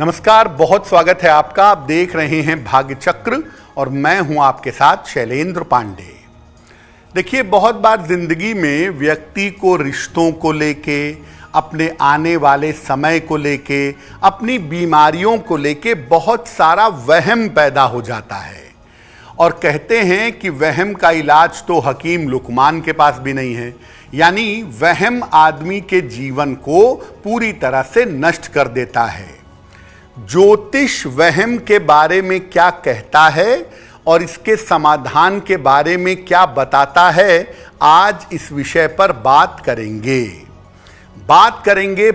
नमस्कार, बहुत स्वागत है आपका। आप देख रहे हैं भाग्य चक्र और मैं हूं आपके साथ शैलेंद्र पांडे। देखिए, बहुत बार जिंदगी में व्यक्ति को रिश्तों को लेके, अपने आने वाले समय को लेके, अपनी बीमारियों को लेके बहुत सारा वहम पैदा हो जाता है। और कहते हैं कि वहम का इलाज तो हकीम लुकमान के पास भी नहीं है। यानी वहम आदमी के जीवन को पूरी तरह से नष्ट कर देता है। ज्योतिष वहम के बारे में क्या कहता है और इसके समाधान के बारे में क्या बताता है, आज इस विषय पर बात करेंगे।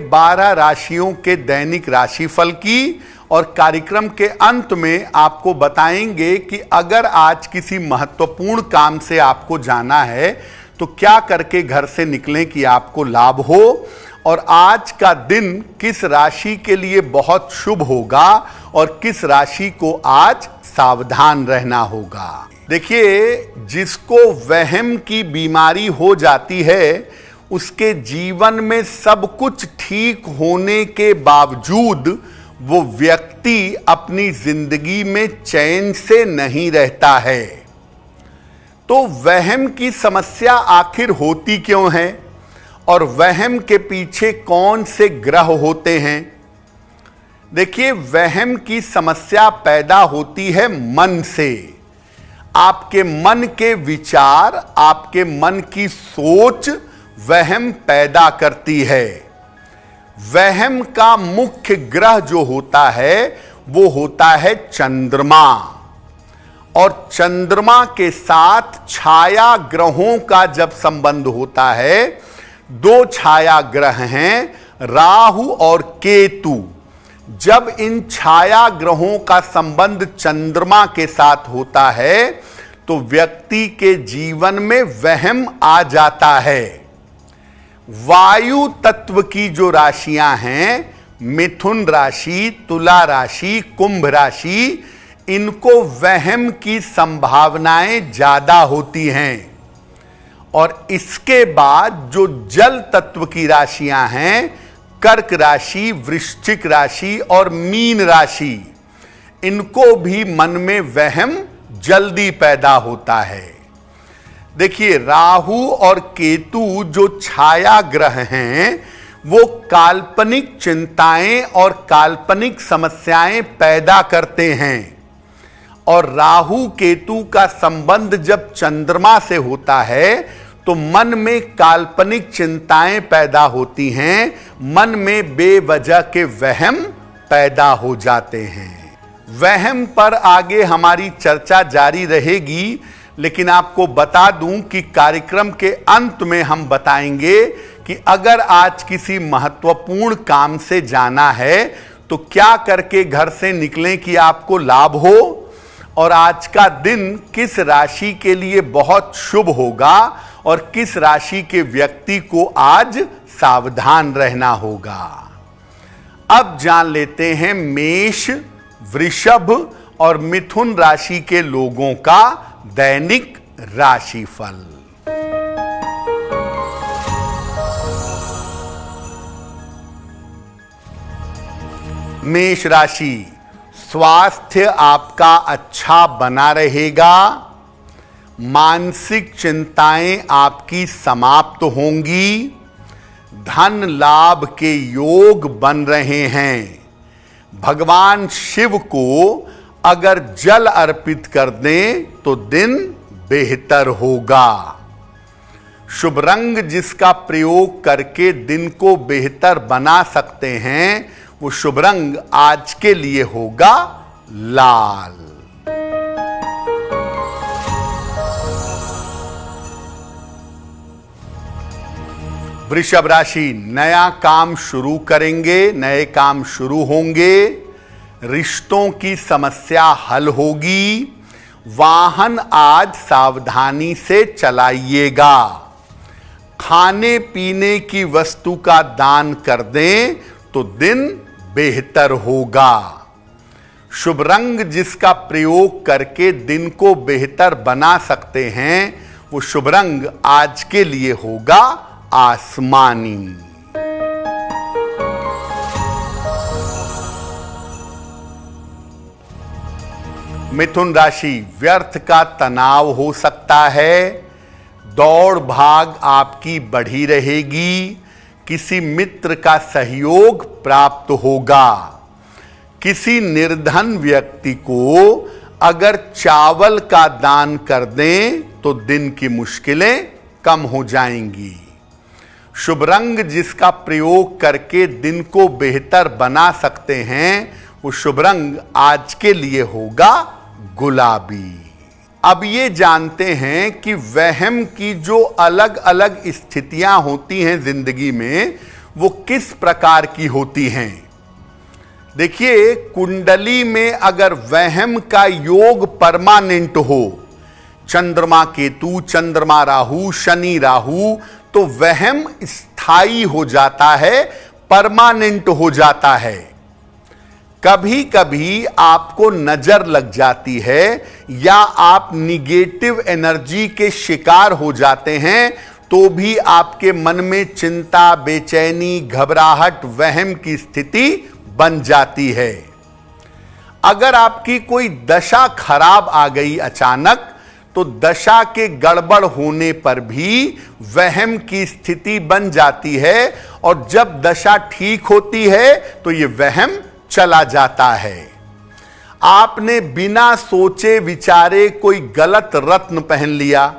12 राशियों के दैनिक राशिफल की, और कार्यक्रम के अंत में आपको बताएंगे कि अगर आज किसी महत्वपूर्ण काम से आपको जाना है तो क्या करके घर से निकलें कि आपको लाभ हो, और आज का दिन किस राशि के लिए बहुत शुभ होगा और किस राशि को आज सावधान रहना होगा। देखिए, जिसको वहम की बीमारी हो जाती है उसके जीवन में सब कुछ ठीक होने के बावजूद वो व्यक्ति अपनी जिंदगी में चैन से नहीं रहता है। तो वहम की समस्या आखिर होती क्यों है और वहम के पीछे कौन से ग्रह होते हैं? देखिए, वहम की समस्या पैदा होती है मन से। आपके मन के विचार, आपके मन की सोच वहम पैदा करती है। वहम का मुख्य ग्रह जो होता है वो होता है चंद्रमा, और चंद्रमा के साथ छाया ग्रहों का जब संबंध होता है, 2 छाया ग्रह हैं राहु और केतु। जब इन छाया ग्रहों का संबंध चंद्रमा के साथ होता है तो व्यक्ति के जीवन में वहम आ जाता है। वायु तत्व की जो राशियां हैं, मिथुन राशि, तुला राशि, कुंभ राशि, इनको वहम की संभावनाएं ज्यादा होती हैं। और इसके बाद जो जल तत्व की राशियां हैं, कर्क राशि, वृश्चिक राशि और मीन राशि, इनको भी मन में वहम जल्दी पैदा होता है। देखिए, राहु और केतु जो छाया ग्रह हैं वो काल्पनिक चिंताएं और काल्पनिक समस्याएं पैदा करते हैं। और राहु केतु का संबंध जब चंद्रमा से होता है तो मन में काल्पनिक चिंताएं पैदा होती हैं, मन में बेवजह के वहम पैदा हो जाते हैं। वहम पर आगे हमारी चर्चा जारी रहेगी, लेकिन आपको बता दूं कि कार्यक्रम के अंत में हम बताएंगे कि अगर आज किसी महत्वपूर्ण काम से जाना है तो क्या करके घर से निकलें कि आपको लाभ हो, और आज का दिन किस राशि के लिए बहुत शुभ होगा और किस राशि के व्यक्ति को आज सावधान रहना होगा। अब जान लेते हैं मेष, वृषभ और मिथुन राशि के लोगों का दैनिक राशिफल। मेष राशि, स्वास्थ्य आपका अच्छा बना रहेगा। मानसिक चिंताएं आपकी समाप्त होंगी। धन लाभ के योग बन रहे हैं। भगवान शिव को अगर जल अर्पित कर दें तो दिन बेहतर होगा। शुभ रंग जिसका प्रयोग करके दिन को बेहतर बना सकते हैं, वो शुभ रंग आज के लिए होगा लाल। वृषभ राशि, नया काम शुरू करेंगे, नए काम शुरू होंगे। रिश्तों की समस्या हल होगी। वाहन आज सावधानी से चलाइएगा। खाने पीने की वस्तु का दान कर दें तो दिन बेहतर होगा। शुभ रंग जिसका प्रयोग करके दिन को बेहतर बना सकते हैं, वो शुभ रंग आज के लिए होगा आसमानी। मिथुन राशि, व्यर्थ का तनाव हो सकता है, दौड़ भाग आपकी बढ़ी रहेगी, किसी मित्र का सहयोग प्राप्त होगा। किसी निर्धन व्यक्ति को अगर चावल का दान कर दें तो दिन की मुश्किलें कम हो जाएंगी। शुभ रंग जिसका प्रयोग करके दिन को बेहतर बना सकते हैं वो शुभ रंग आज के लिए होगा गुलाबी। अब ये जानते हैं कि वहम की जो अलग अलग स्थितियां होती हैं जिंदगी में वो किस प्रकार की होती हैं। देखिए, कुंडली में अगर वहम का योग परमानेंट हो, चंद्रमा केतु, चंद्रमा राहु, शनि राहु, तो वहम स्थायी हो जाता है, परमानेंट हो जाता है। कभी कभी आपको नजर लग जाती है या आप निगेटिव एनर्जी के शिकार हो जाते हैं तो भी आपके मन में चिंता, बेचैनी, घबराहट, वहम की स्थिति बन जाती है। अगर आपकी कोई दशा खराब आ गई अचानक तो दशा के गड़बड़ होने पर भी वहम की स्थिति बन जाती है और जब दशा ठीक होती है तो ये वहम चला जाता है। आपने बिना सोचे विचारे कोई गलत रत्न पहन लिया,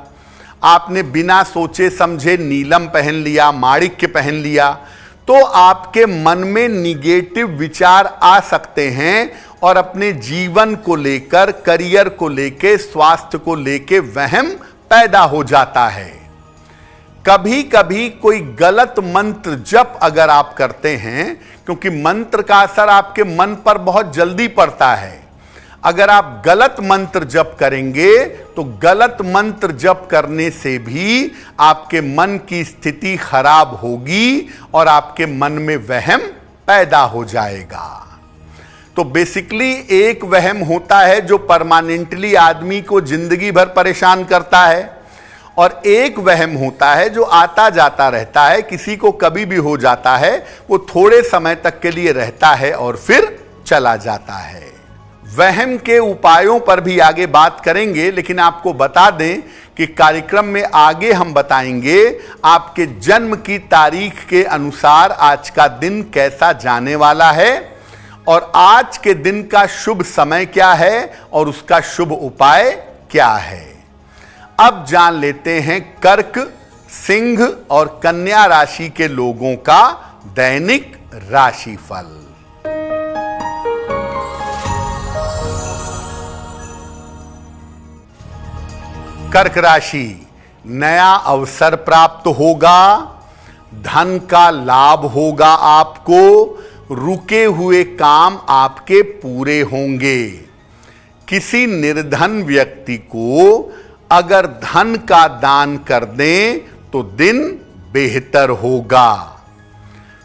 आपने बिना सोचे समझे नीलम पहन लिया, माणिक्य पहन लिया, तो आपके मन में निगेटिव विचार आ सकते हैं और अपने जीवन को लेकर, करियर को लेकर, स्वास्थ्य को लेकर वहम पैदा हो जाता है। कभी कभी कोई गलत मंत्र जप अगर आप करते हैं, क्योंकि मंत्र का असर आपके मन पर बहुत जल्दी पड़ता है, अगर आप गलत मंत्र जप करेंगे तो गलत मंत्र जप करने से भी आपके मन की स्थिति खराब होगी और आपके मन में वहम पैदा हो जाएगा। तो बेसिकली एक वहम होता है जो परमानेंटली आदमी को जिंदगी भर परेशान करता है और एक वहम होता है जो आता जाता रहता है, किसी को कभी भी हो जाता है, वो थोड़े समय तक के लिए रहता है और फिर चला जाता है। वहम के उपायों पर भी आगे बात करेंगे, लेकिन आपको बता दें कि कार्यक्रम में आगे हम बताएंगे आपके जन्म की तारीख के अनुसार आज का दिन कैसा जाने वाला है और आज के दिन का शुभ समय क्या है और उसका शुभ उपाय क्या है। अब जान लेते हैं कर्क, सिंह और कन्या राशि के लोगों का दैनिक राशिफल। कर्क राशि, नया अवसर प्राप्त होगा, धन का लाभ होगा, आपको रुके हुए काम आपके पूरे होंगे। किसी निर्धन व्यक्ति को अगर धन का दान कर दें तो दिन बेहतर होगा।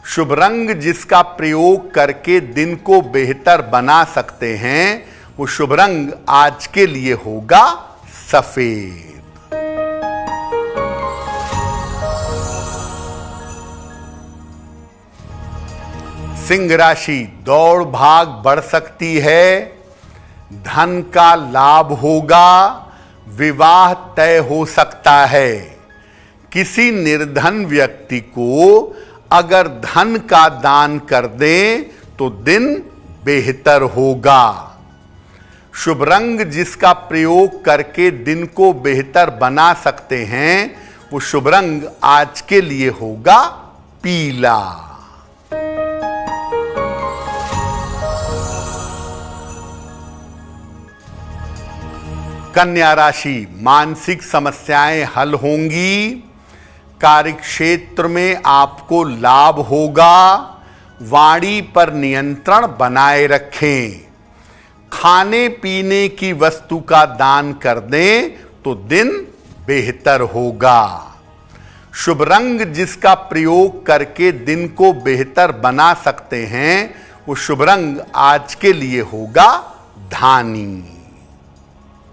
शुभ रंग जिसका प्रयोग करके दिन को बेहतर बना सकते हैं वो शुभ रंग आज के लिए होगा सफेद। सिंह राशि, दौड़ भाग बढ़ सकती है, धन का लाभ होगा, विवाह तय हो सकता है। किसी निर्धन व्यक्ति को अगर धन का दान कर दें तो दिन बेहतर होगा। शुभ रंग जिसका प्रयोग करके दिन को बेहतर बना सकते हैं वो शुभ रंग आज के लिए होगा पीला। कन्या राशि, मानसिक समस्याएं हल होंगी, कार्यक्षेत्र में आपको लाभ होगा, वाणी पर नियंत्रण बनाए रखें। खाने पीने की वस्तु का दान कर दें तो दिन बेहतर होगा। शुभ रंग जिसका प्रयोग करके दिन को बेहतर बना सकते हैं वो शुभ रंग आज के लिए होगा धानी।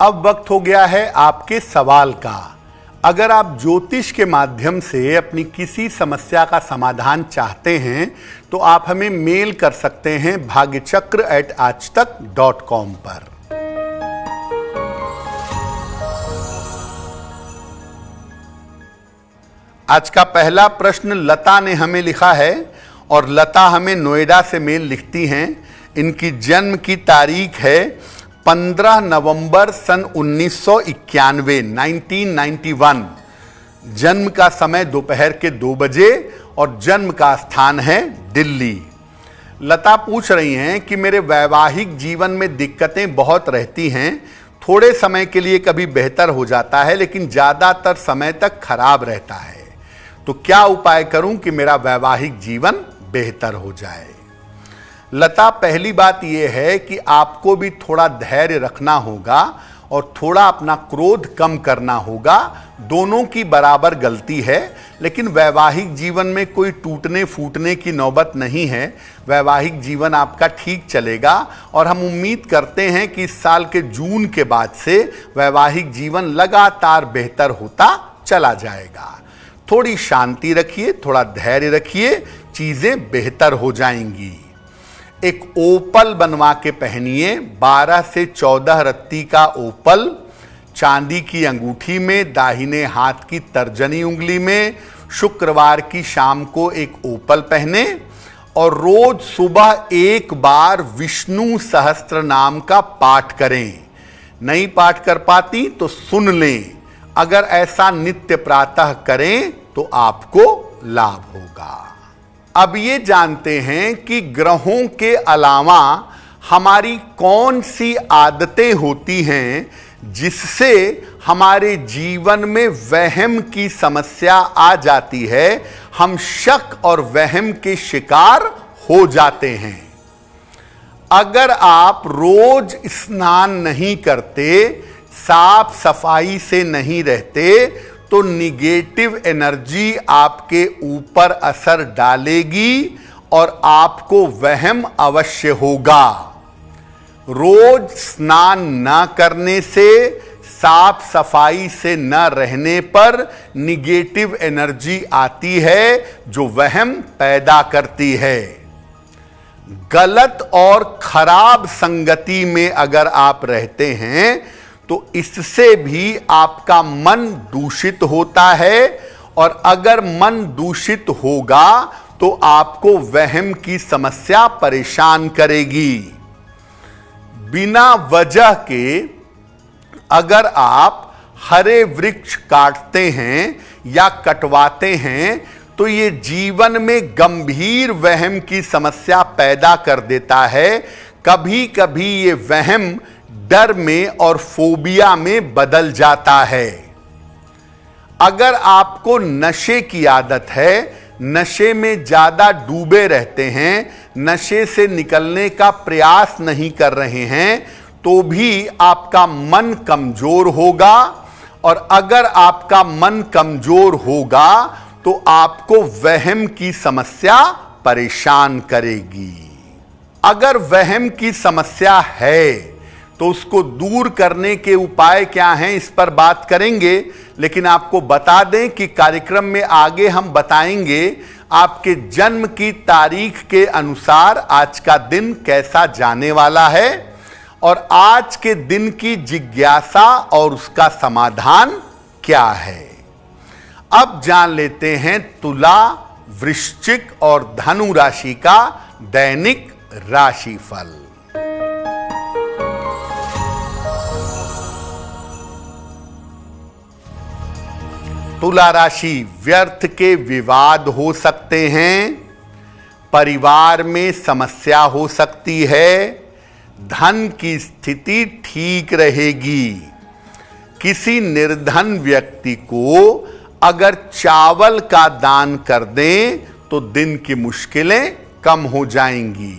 अब वक्त हो गया है आपके सवाल का। अगर आप ज्योतिष के माध्यम से अपनी किसी समस्या का समाधान चाहते हैं तो आप हमें मेल कर सकते हैं भाग्यचक्र@aajtak.com पर। आज का पहला प्रश्न लता ने हमें लिखा है और लता हमें नोएडा से मेल लिखती हैं। इनकी जन्म की तारीख है 15 नवंबर सन 1991, 1991। जन्म का समय दोपहर के 2 बजे और जन्म का स्थान है दिल्ली। लता पूछ रही हैं कि मेरे वैवाहिक जीवन में दिक्कतें बहुत रहती हैं, थोड़े समय के लिए कभी बेहतर हो जाता है लेकिन ज़्यादातर समय तक खराब रहता है, तो क्या उपाय करूं कि मेरा वैवाहिक जीवन बेहतर हो जाए। लता, पहली बात यह है कि आपको भी थोड़ा धैर्य रखना होगा और थोड़ा अपना क्रोध कम करना होगा। दोनों की बराबर गलती है, लेकिन वैवाहिक जीवन में कोई टूटने फूटने की नौबत नहीं है। वैवाहिक जीवन आपका ठीक चलेगा और हम उम्मीद करते हैं कि इस साल के जून के बाद से वैवाहिक जीवन लगातार बेहतर होता चला जाएगा। थोड़ी शांति रखिए, थोड़ा धैर्य रखिए, चीजें बेहतर हो जाएंगी। एक ओपल बनवा के पहनिए, 12 से 14 रत्ती का ओपल, चांदी की अंगूठी में, दाहिने हाथ की तर्जनी उंगली में। शुक्रवार की शाम को एक ओपल पहने और रोज सुबह एक बार विष्णु सहस्त्र नाम का पाठ करें। नहीं पाठ कर पाती तो सुन लें। अगर ऐसा नित्य प्रातः करें तो आपको लाभ होगा। अब ये जानते हैं कि ग्रहों के अलावा हमारी कौन सी आदतें होती हैं जिससे हमारे जीवन में वहम की समस्या आ जाती है, हम शक और वहम के शिकार हो जाते हैं। अगर आप रोज स्नान नहीं करते, साफ सफाई से नहीं रहते, तो निगेटिव एनर्जी आपके ऊपर असर डालेगी और आपको वहम अवश्य होगा। रोज स्नान न करने से, साफ सफाई से न रहने पर निगेटिव एनर्जी आती है जो वहम पैदा करती है। गलत और खराब संगति में अगर आप रहते हैं तो इससे भी आपका मन दूषित होता है और अगर मन दूषित होगा तो आपको वहम की समस्या परेशान करेगी। बिना वजह के अगर आप हरे वृक्ष काटते हैं या कटवाते हैं तो ये जीवन में गंभीर वहम की समस्या पैदा कर देता है। कभी कभी ये वहम डर में और फोबिया में बदल जाता है। अगर आपको नशे की आदत है, नशे में ज्यादा डूबे रहते हैं, नशे से निकलने का प्रयास नहीं कर रहे हैं, तो भी आपका मन कमजोर होगा और अगर आपका मन कमजोर होगा तो आपको वहम की समस्या परेशान करेगी। अगर वहम की समस्या है तो उसको दूर करने के उपाय क्या हैं, इस पर बात करेंगे। लेकिन आपको बता दें कि कार्यक्रम में आगे हम बताएंगे आपके जन्म की तारीख के अनुसार आज का दिन कैसा जाने वाला है और आज के दिन की जिज्ञासा और उसका समाधान क्या है। अब जान लेते हैं तुला, वृश्चिक और धनु राशि का दैनिक राशिफल। तुला राशि, व्यर्थ के विवाद हो सकते हैं, परिवार में समस्या हो सकती है, धन की स्थिति ठीक रहेगी। किसी निर्धन व्यक्ति को अगर चावल का दान कर दें तो दिन की मुश्किलें कम हो जाएंगी।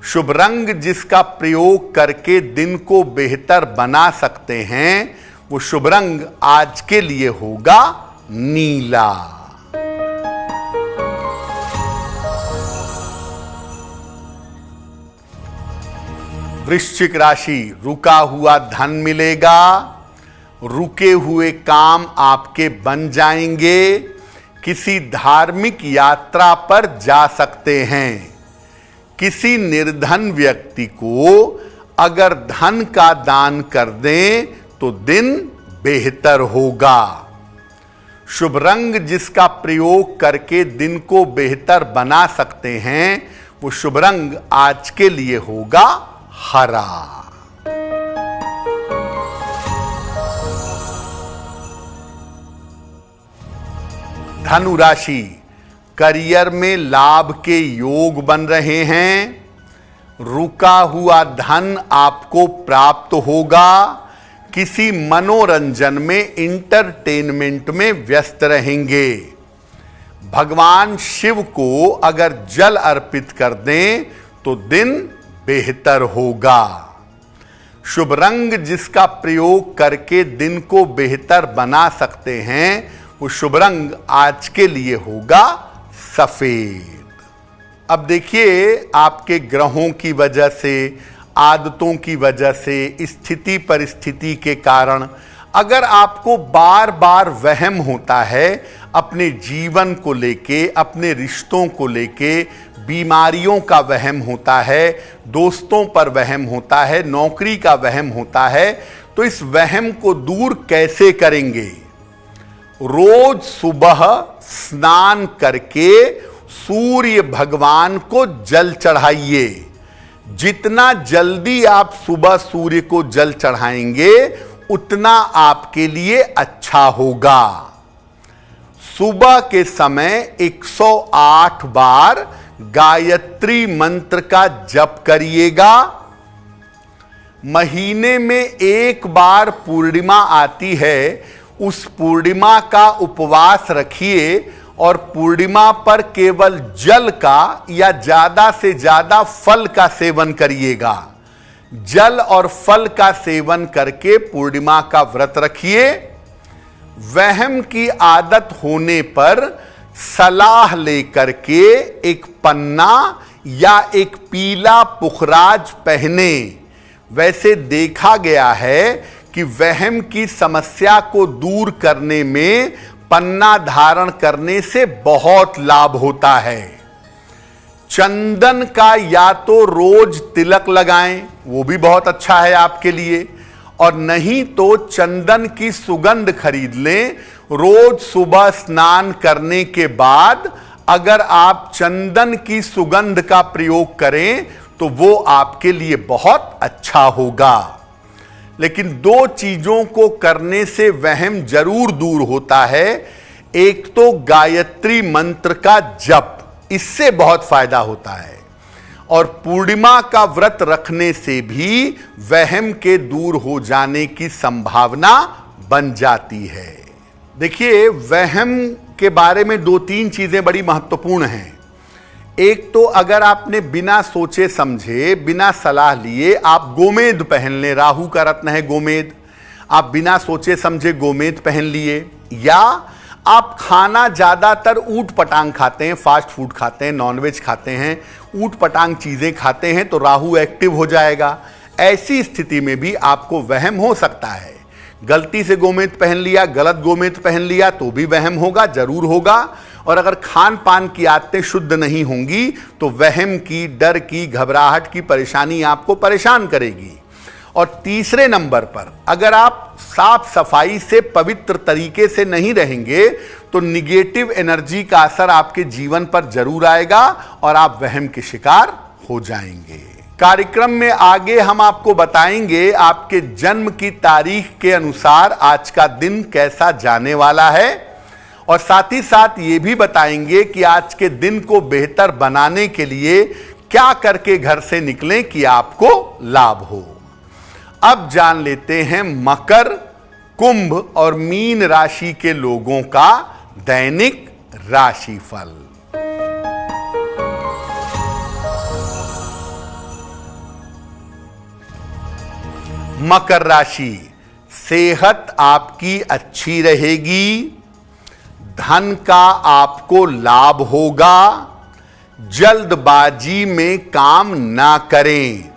शुभ रंग जिसका प्रयोग करके दिन को बेहतर बना सकते हैं वो शुभ रंग आज के लिए होगा नीला। वृश्चिक राशि, रुका हुआ धन मिलेगा, रुके हुए काम आपके बन जाएंगे, किसी धार्मिक यात्रा पर जा सकते हैं। किसी निर्धन व्यक्ति को अगर धन का दान कर दें तो दिन बेहतर होगा। शुभ रंग जिसका प्रयोग करके दिन को बेहतर बना सकते हैं वो शुभ रंग आज के लिए होगा हरा। धनु राशि, करियर में लाभ के योग बन रहे हैं। रुका हुआ धन आपको प्राप्त होगा। किसी मनोरंजन में, इंटरटेनमेंट में व्यस्त रहेंगे। भगवान शिव को अगर जल अर्पित कर दें तो दिन बेहतर होगा। शुभ रंग जिसका प्रयोग करके दिन को बेहतर बना सकते हैं वो शुभ रंग आज के लिए होगा सफेद। अब देखिए, आपके ग्रहों की वजह से, आदतों की वजह से, स्थिति परिस्थिति के कारण अगर आपको बार बार वहम होता है अपने जीवन को लेके, अपने रिश्तों को लेके, बीमारियों का वहम होता है, दोस्तों पर वहम होता है, नौकरी का वहम होता है, तो इस वहम को दूर कैसे करेंगे? रोज सुबह स्नान करके सूर्य भगवान को जल चढ़ाइए। जितना जल्दी आप सुबह सूर्य को जल चढ़ाएंगे उतना आपके लिए अच्छा होगा। सुबह के समय 108 बार गायत्री मंत्र का जप करिएगा। महीने में एक बार पूर्णिमा आती है, उस पूर्णिमा का उपवास रखिए और पूर्णिमा पर केवल जल का या ज्यादा से ज्यादा फल का सेवन करिएगा। जल और फल का सेवन करके पूर्णिमा का व्रत रखिए। वहम की आदत होने पर सलाह लेकर के एक पन्ना या एक पीला पुखराज पहने। वैसे देखा गया है कि वहम की समस्या को दूर करने में पन्ना धारण करने से बहुत लाभ होता है। चंदन का या तो रोज तिलक लगाएं, वो भी बहुत अच्छा है आपके लिए, और नहीं तो चंदन की सुगंध खरीद लें। रोज सुबह स्नान करने के बाद अगर आप चंदन की सुगंध का प्रयोग करें तो वो आपके लिए बहुत अच्छा होगा। लेकिन दो चीजों को करने से वहम जरूर दूर होता है। एक तो गायत्री मंत्र का जप, इससे बहुत फायदा होता है, और पूर्णिमा का व्रत रखने से भी वहम के दूर हो जाने की संभावना बन जाती है। देखिए, वहम के बारे में दो तीन चीजें बड़ी महत्वपूर्ण हैं। एक तो अगर आपने बिना सोचे समझे, बिना सलाह लिए आप गोमेद पहन लें, राहु का रत्न है गोमेद, आप बिना सोचे समझे गोमेद पहन लिए, या आप खाना ज्यादातर ऊट पटांग खाते हैं, फास्ट फूड खाते हैं, नॉनवेज खाते हैं, ऊट पटांग चीजें खाते हैं, तो राहु एक्टिव हो जाएगा। ऐसी स्थिति में भी आपको वहम हो सकता है। गलती से गोमेद पहन लिया, गलत गोमेद पहन लिया तो भी वहम होगा, जरूर होगा। और अगर खान पान की आदतें शुद्ध नहीं होंगी तो वहम की, डर की, घबराहट की परेशानी आपको परेशान करेगी। और तीसरे नंबर पर अगर आप साफ सफाई से, पवित्र तरीके से नहीं रहेंगे तो निगेटिव एनर्जी का असर आपके जीवन पर जरूर आएगा और आप वहम के शिकार हो जाएंगे। कार्यक्रम में आगे हम आपको बताएंगे आपके जन्म की तारीख के अनुसार आज का दिन कैसा जाने वाला है, और साथ ही साथ ये भी बताएंगे कि आज के दिन को बेहतर बनाने के लिए क्या करके घर से निकलें कि आपको लाभ हो। अब जान लेते हैं मकर, कुंभ और मीन राशि के लोगों का दैनिक राशिफल। मकर राशि, सेहत आपकी अच्छी रहेगी, धन का आपको लाभ होगा, जल्दबाजी में काम ना करें।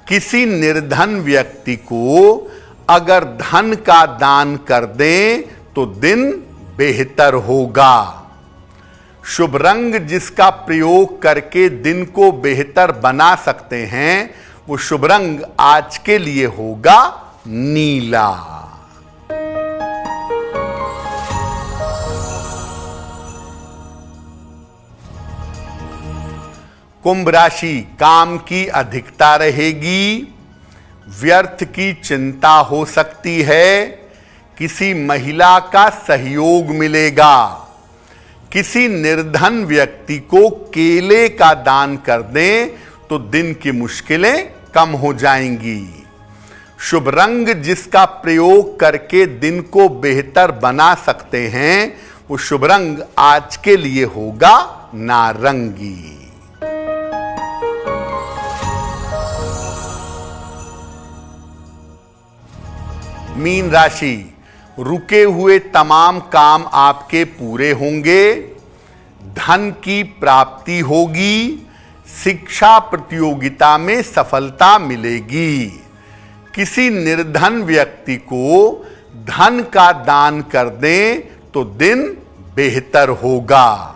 किसी निर्धन व्यक्ति को अगर धन का दान कर दें तो दिन बेहतर होगा। शुभ रंग जिसका प्रयोग करके दिन को बेहतर बना सकते हैं वो शुभ रंग आज के लिए होगा नीला। कुंभ राशि, काम की अधिकता रहेगी, व्यर्थ की चिंता हो सकती है, किसी महिला का सहयोग मिलेगा, किसी निर्धन व्यक्ति को केले का दान कर दें तो दिन की मुश्किलें कम हो जाएंगी। शुभ रंग जिसका प्रयोग करके दिन को बेहतर बना सकते हैं, वो शुभ रंग आज के लिए होगा नारंगी। मीन राशि, रुके हुए तमाम काम आपके पूरे होंगे, धन की प्राप्ति होगी, शिक्षा प्रतियोगिता में सफलता मिलेगी, किसी निर्धन व्यक्ति को धन का दान कर दें तो दिन बेहतर होगा।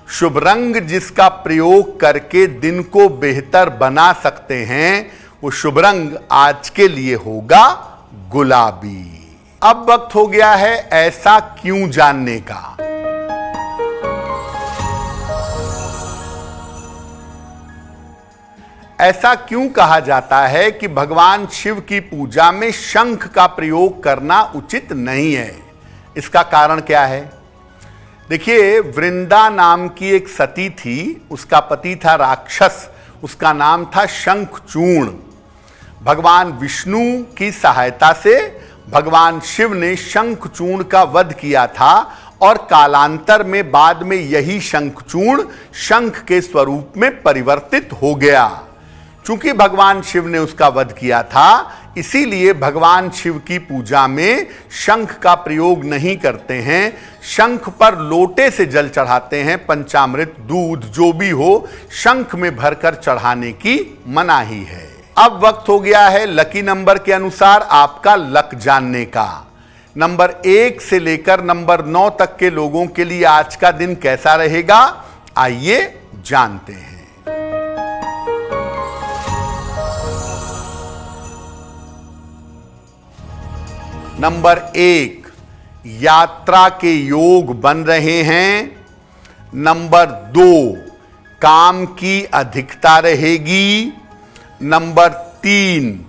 शुभ रंग जिसका प्रयोग करके दिन को बेहतर बना सकते हैं, वो शुभ रंग आज के लिए होगा गुलाबी। अब वक्त हो गया है ऐसा क्यों जानने का। ऐसा क्यों कहा जाता है कि भगवान शिव की पूजा में शंख का प्रयोग करना उचित नहीं है? इसका कारण क्या है? देखिए, वृंदा नाम की एक सती थी, उसका पति था राक्षस, उसका नाम था शंखचूर्ण। भगवान विष्णु की सहायता से भगवान शिव ने शंखचूर्ण का वध किया था और कालांतर में बाद में यही शंखचूर्ण शंख के स्वरूप में परिवर्तित हो गया। चूंकि भगवान शिव ने उसका वध किया था, इसीलिए भगवान शिव की पूजा में शंख का प्रयोग नहीं करते हैं। शंख पर लोटे से जल चढ़ाते हैं, पंचामृत, दूध जो भी हो शंख में भरकर चढ़ाने की मनाही है। अब वक्त हो गया है लकी नंबर के अनुसार आपका लक जानने का। नंबर 1 से लेकर नंबर 9 तक के लोगों के लिए आज का दिन कैसा रहेगा, आइए जानते हैं। नंबर 1, यात्रा के योग बन रहे हैं। नंबर 2, काम की अधिकता रहेगी। नंबर 3,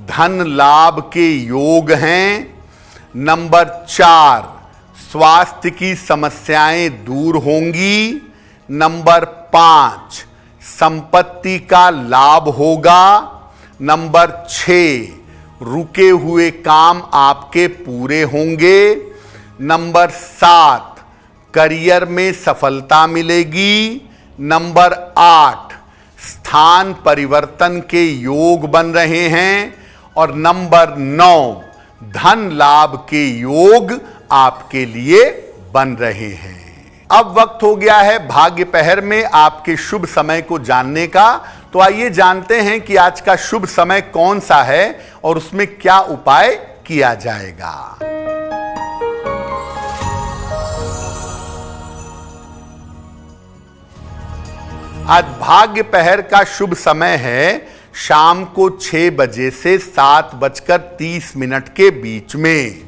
धन लाभ के योग हैं। नंबर 4, स्वास्थ्य की समस्याएं दूर होंगी। नंबर 5, संपत्ति का लाभ होगा। नंबर 6, रुके हुए काम आपके पूरे होंगे। नंबर 7, करियर में सफलता मिलेगी। नंबर 8, स्थान परिवर्तन के योग बन रहे हैं। और नंबर 9, धन लाभ के योग आपके लिए बन रहे हैं। अब वक्त हो गया है भाग्य पहर में आपके शुभ समय को जानने का। तो आइए जानते हैं कि आज का शुभ समय कौन सा है और उसमें क्या उपाय किया जाएगा। आज भाग्य पहर का शुभ समय है शाम को 6 बजे से 7:30 के बीच में।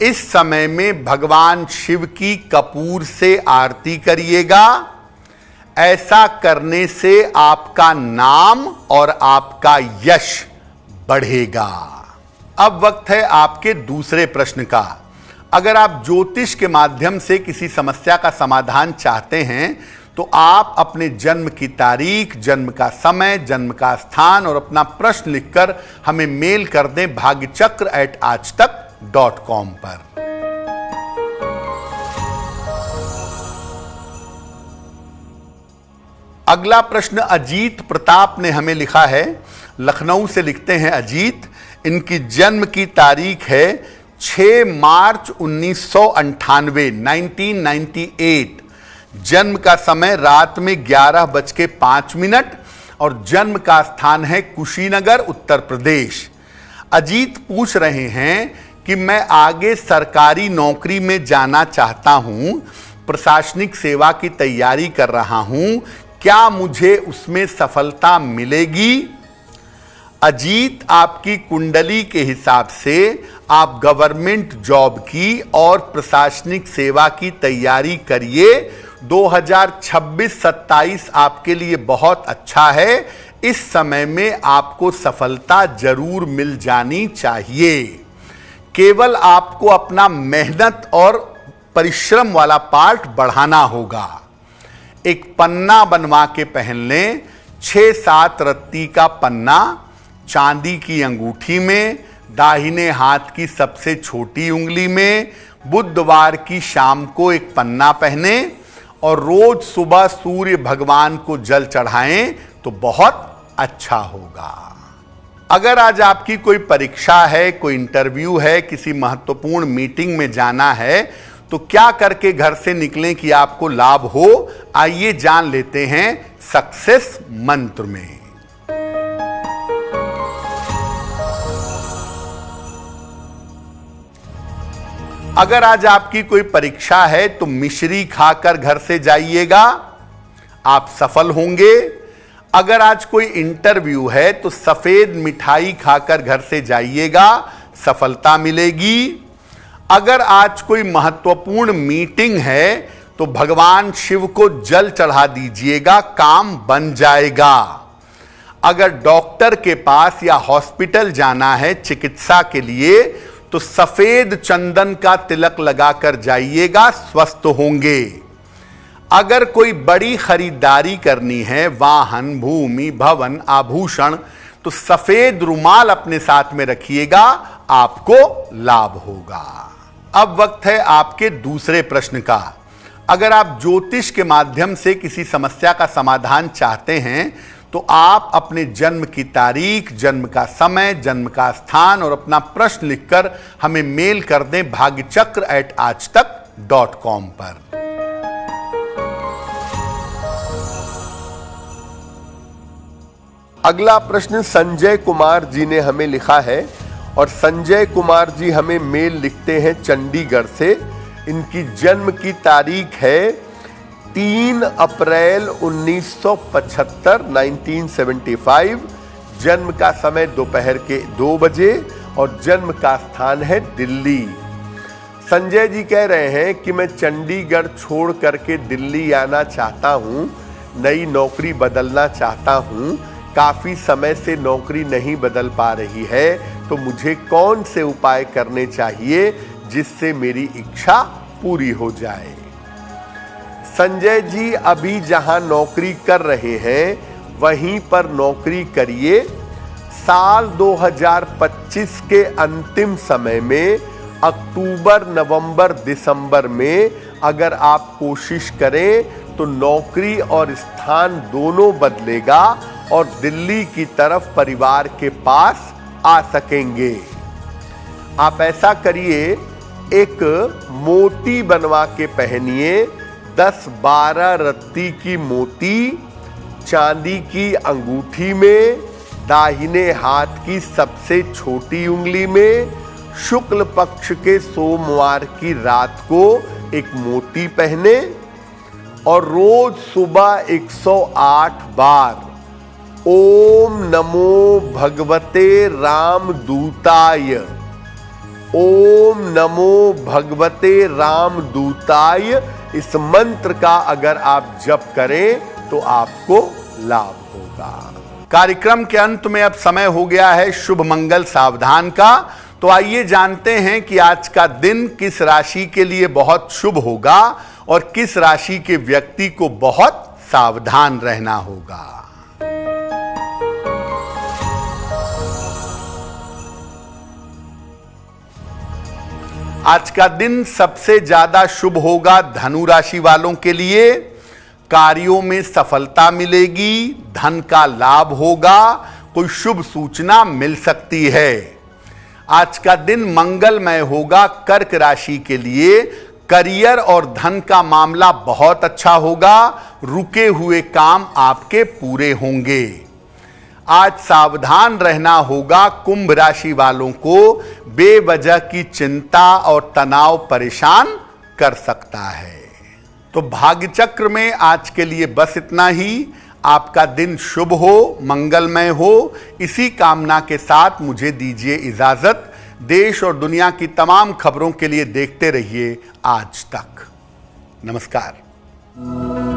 इस समय में भगवान शिव की कपूर से आरती करिएगा। ऐसा करने से आपका नाम और आपका यश बढ़ेगा। अब वक्त है आपके दूसरे प्रश्न का। अगर आप ज्योतिष के माध्यम से किसी समस्या का समाधान चाहते हैं तो आप अपने जन्म की तारीख, जन्म का समय, जन्म का स्थान और अपना प्रश्न लिखकर हमें मेल कर दें bhagyachakra@aajtak.com पर। अगला प्रश्न अजीत प्रताप ने हमें लिखा है, लखनऊ से लिखते हैं अजीत। इनकी जन्म की तारीख है 6 मार्च 1998, 1998। जन्म का समय रात में 11:05 और जन्म का स्थान है कुशीनगर, उत्तर प्रदेश। अजीत पूछ रहे हैं कि मैं आगे सरकारी नौकरी में जाना चाहता हूं, प्रशासनिक सेवा की तैयारी कर रहा हूं, क्या मुझे उसमें सफलता मिलेगी? अजीत, आपकी कुंडली के हिसाब से आप गवर्नमेंट जॉब की और प्रशासनिक सेवा की तैयारी करिए। 2026-27 आपके लिए बहुत अच्छा है। इस समय में आपको सफलता जरूर मिल जानी चाहिए। केवल आपको अपना मेहनत और परिश्रम वाला पार्ट बढ़ाना होगा। एक पन्ना बनवा के पहन लें, 6-7 रत्ती का पन्ना, चांदी की अंगूठी में, दाहिने हाथ की सबसे छोटी उंगली में। बुधवार की शाम को एक पन्ना पहने और रोज सुबह सूर्य भगवान को जल चढ़ाएं तो बहुत अच्छा होगा। अगर आज आपकी कोई परीक्षा है, कोई इंटरव्यू है, किसी महत्वपूर्ण मीटिंग में जाना है, तो क्या करके घर से निकलें कि आपको लाभ हो, आइए जान लेते हैं सक्सेस मंत्र में। अगर आज आपकी कोई परीक्षा है तो मिश्री खाकर घर से जाइएगा, आप सफल होंगे। अगर आज कोई इंटरव्यू है तो सफेद मिठाई खाकर घर से जाइएगा, सफलता मिलेगी। अगर आज कोई महत्वपूर्ण मीटिंग है तो भगवान शिव को जल चढ़ा दीजिएगा, काम बन जाएगा। अगर डॉक्टर के पास या हॉस्पिटल जाना है चिकित्सा के लिए तो सफेद चंदन का तिलक लगाकर जाइएगा, स्वस्थ होंगे। अगर कोई बड़ी खरीदारी करनी है, वाहन, भूमि, भवन, आभूषण, तो सफेद रुमाल अपने साथ में रखिएगा, आपको लाभ होगा। अब वक्त है आपके दूसरे प्रश्न का। अगर आप ज्योतिष के माध्यम से किसी समस्या का समाधान चाहते हैं तो आप अपने जन्म की तारीख, जन्म का समय, जन्म का स्थान और अपना प्रश्न लिखकर हमें मेल कर दें bhagyachakra@aajtak.com पर। अगला प्रश्न संजय कुमार जी ने हमें लिखा है और संजय कुमार जी हमें मेल लिखते हैं चंडीगढ़ से। इनकी जन्म की तारीख है 3 अप्रैल 1975 1975। जन्म का समय दोपहर के 2 बजे और जन्म का स्थान है दिल्ली। संजय जी कह रहे हैं कि मैं चंडीगढ़ छोड़ करके दिल्ली आना चाहता हूँ, नई नौकरी बदलना चाहता हूँ। काफ़ी समय से नौकरी नहीं बदल पा रही है, तो मुझे कौन से उपाय करने चाहिए जिससे मेरी इच्छा पूरी हो जाए। संजय जी अभी जहां नौकरी कर रहे हैं वहीं पर नौकरी करिए। साल 2025 के अंतिम समय में अक्टूबर, नवंबर, दिसंबर में अगर आप कोशिश करें तो नौकरी और स्थान दोनों बदलेगा और दिल्ली की तरफ परिवार के पास आ सकेंगे। आप ऐसा करिए, एक मोती बनवा के पहनिए, 10-12 रत्ती की मोती चांदी की अंगूठी में, दाहिने हाथ की सबसे छोटी उंगली में। शुक्ल पक्ष के सोमवार की रात को एक मोती पहने और रोज सुबह 108 बार ओम नमो भगवते रामदूताय, ओम नमो भगवते रामदूताय, इस मंत्र का अगर आप जप करें तो आपको लाभ होगा। कार्यक्रम के अंत में अब समय हो गया है शुभ मंगल सावधान का। तो आइए जानते हैं कि आज का दिन किस राशि के लिए बहुत शुभ होगा और किस राशि के व्यक्ति को बहुत सावधान रहना होगा। आज का दिन सबसे ज्यादा शुभ होगा धनु राशि वालों के लिए। कार्यों में सफलता मिलेगी, धन का लाभ होगा, कोई शुभ सूचना मिल सकती है। आज का दिन मंगलमय होगा कर्क राशि के लिए। करियर और धन का मामला बहुत अच्छा होगा, रुके हुए काम आपके पूरे होंगे। आज सावधान रहना होगा कुंभ राशि वालों को, बेवजह की चिंता और तनाव परेशान कर सकता है। तो भाग्य चक्र में आज के लिए बस इतना ही। आपका दिन शुभ हो, मंगलमय हो, इसी कामना के साथ मुझे दीजिए इजाजत। देश और दुनिया की तमाम खबरों के लिए देखते रहिए आज तक। नमस्कार। नमस्कार।